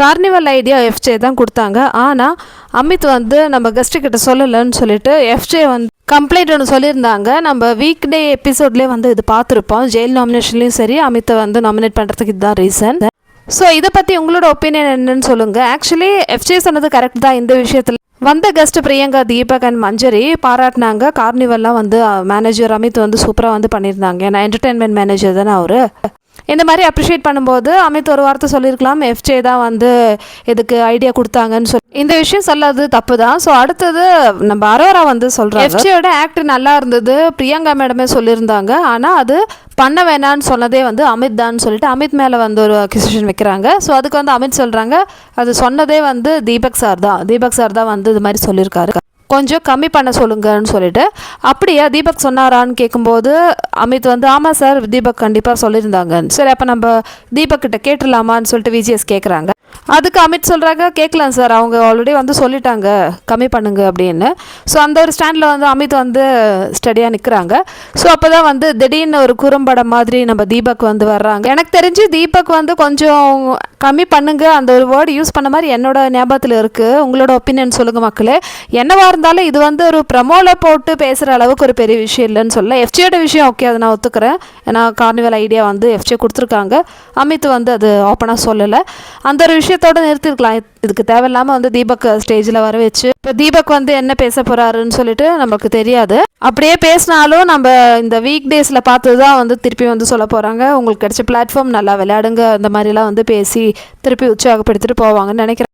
Carnival idea FJ தான் கொடுத்தாங்க. ஆனால் அமித் வந்து நம்ம கெஸ்ட்டுக்கிட்ட சொல்லலைன்னு சொல்லிட்டு எஃப்ஜே வந்து கம்ப்ளைண்ட் ஒன்று சொல்லியிருந்தாங்க. நம்ம வீக் டே எபிசோட்லேயே வந்து இது பார்த்துருப்போம். ஜெயில் நாமினேஷன்லேயும் சரி அமித்தை வந்து நாமினேட் பண்ணுறதுக்கு இதுதான் ரீசன். ஸோ இதை பற்றி உங்களோட ஒப்பீனியன் என்னன்னு சொல்லுங்கள். ஆக்சுவலி எஃப்ஜே சொன்னது கரெக்ட் தான். இந்த விஷயத்தில் வந்த கெஸ்ட் பிரியங்கா, தீபக் அண்ட் மஞ்சரி பாராட்டினாங்க. கார்னிவல்லாம் வந்து மேனேஜர் அமித் வந்து சூப்பராக வந்து பண்ணியிருந்தாங்க. ஏன்னா என்டர்டெயின்மெண்ட் மேனேஜர் தானே அவர். இந்த மாதிரி அப்ரிஷியேட் பண்ணும்போது அமித் ஒரு வார்த்தை சொல்லியிருக்கலாம், எஃப்ஜே தான் வந்து இதுக்கு ஐடியா கொடுத்தாங்கன்னு சொல்லி. இந்த விஷயம் சொல்லாது தப்பு தான். ஸோ அடுத்தது நம்ம அரோரா வந்து சொல்கிறாங்க, எஃப்ஜேயோட ஆக்ட் நல்லா இருந்தது, பிரியங்கா மேடமே சொல்லியிருந்தாங்க, ஆனால் அது பண்ண வேணான்னு சொன்னதே வந்து அமித் தான் சொல்லிட்டு அமித் மேலே வந்து ஒரு அக்யூசேஷன் வைக்கிறாங்க. ஸோ அதுக்கு வந்து அமித் சொல்கிறாங்க, அது சொன்னதே வந்து தீபக் சார் தான் வந்து இது மாதிரி சொல்லியிருக்காரு, கொஞ்சம் கம்மி பண்ண சொல்லுங்கன்னு சொல்லிட்டு. அப்படியா தீபக் சொன்னாரான்னு கேட்கும்போது அமித் வந்து ஆமாம் சார் தீபக் கண்டிப்பாக சொல்லியிருந்தாங்க. சரி அப்போ நம்ம தீபக் கிட்ட கேட்டுடலாமான்னு சொல்லிட்டு விஜிஎஸ் கேட்குறாங்க. அதுக்கு அமித் சொல்கிறாங்க, கேட்கலாம் சார், அவங்க ஆல்ரெடி வந்து சொல்லிட்டாங்க கம்மி பண்ணுங்க அப்படின்னு. ஸோ அந்த ஒரு ஸ்டாண்டில் வந்து அமித் வந்து ஸ்டடியாக நிற்கிறாங்க. ஸோ அப்போ தான் வந்து திடீர்னு ஒரு குறும்படம் மாதிரி நம்ம தீபக் வந்து வர்றாங்க. எனக்கு தெரிஞ்சு தீபக் வந்து கொஞ்சம் கம்மி பண்ணுங்க அந்த ஒரு வேர்டு யூஸ் பண்ண மாதிரி என்னோட ஞாபகத்தில் இருக்குது. உங்களோட ஒப்பீனியன் சொல்லுங்கள் மக்களே. என்னவா இருந்தாலும் இது வந்து ஒரு ப்ரமோவில் போட்டு பேசுகிற அளவுக்கு ஒரு பெரிய விஷயம் இல்லைன்னு சொல்ல. எஃப்ஜேயோட விஷயம் ஓகே, அதை நான் ஒத்துக்கிறேன். ஏன்னா கார்னிவல் ஐடியா வந்து எஃப்ஜே கொடுத்துருக்காங்க, அமித் வந்து அது ஓப்பனாக சொல்லலை. அந்த ஒரு விஷயத்தோடு நிறுத்திருக்கலாம். இதுக்கு தேவையில்லாமல் வந்து தீபக் ஸ்டேஜில் வர வச்சு இப்போ தீபக் வந்து என்ன பேச போகிறாருன்னு சொல்லிட்டு நமக்கு தெரியாது. அப்படியே பேசினாலும் நம்ம இந்த வீக் டேஸில் பார்த்து தான் வந்து திருப்பி வந்து சொல்ல போகிறாங்க, உங்களுக்கு கிடைச்ச பிளாட்ஃபார்ம் நல்லா விளையாடுங்க அந்த மாதிரிலாம் வந்து பேசி திருப்பி உற்சாகப்படுத்திட்டு போவாங்கன்னு நினைக்கிறேன்.